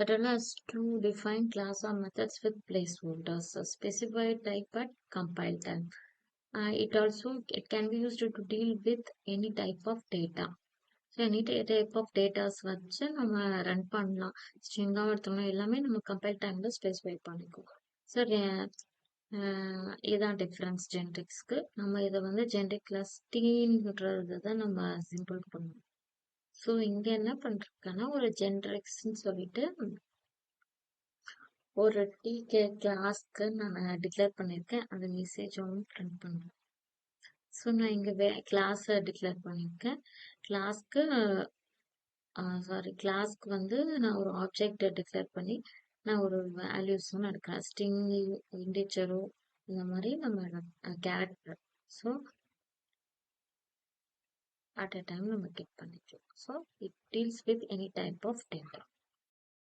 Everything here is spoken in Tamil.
that allows to define class or methods with placeholders, a specified type at compile time. It can be used to deal with any type of data. So any type of datas வச்சு நம்ம ரன் பண்ணலாம். ஸ்ட்ரிங்காக எடுத்தோம்னா எல்லாமே நம்ம கம்பைல் டைமில் ஸ்பெசிஃபை பண்ணிக்குவோம். ஸோ இதுதான் டிஃப்ரென்ஸ் ஜென்ரிக்ஸ்க்கு. நம்ம இதை வந்து ஜென்ரிக் கிளாஸ் டீன்றது தான் நம்ம சிம்பிள் பண்ணுவோம். ஸோ இங்கே என்ன பண்ணிருக்கேன்னா ஒரு ஜென்ரிக்ஸ்ன்னு சொல்லிட்டு ஒரு டிகே கிளாஸ்க்கு நான் டிக்ளேர் பண்ணியிருக்கேன். அந்த மெசேஜும் பிரிண்ட் பண்ணுறேன். ஸோ நான் இங்கே கிளாஸை டிக்ளேர் பண்ணியிருக்கேன். கிளாஸ்க்கு வந்து நான் ஒரு ஆப்ஜெக்ட் டிக்ளேர் பண்ணி நான் ஒரு வேல்யூஸும் எடுக்கிறேன். ஸ்ட்ரிங், இன்டிஜரோ இந்த மாதிரி நம்ம character. So at a time நம்ம கெட் பண்ணிக்கலாம். So it deals with any type of data.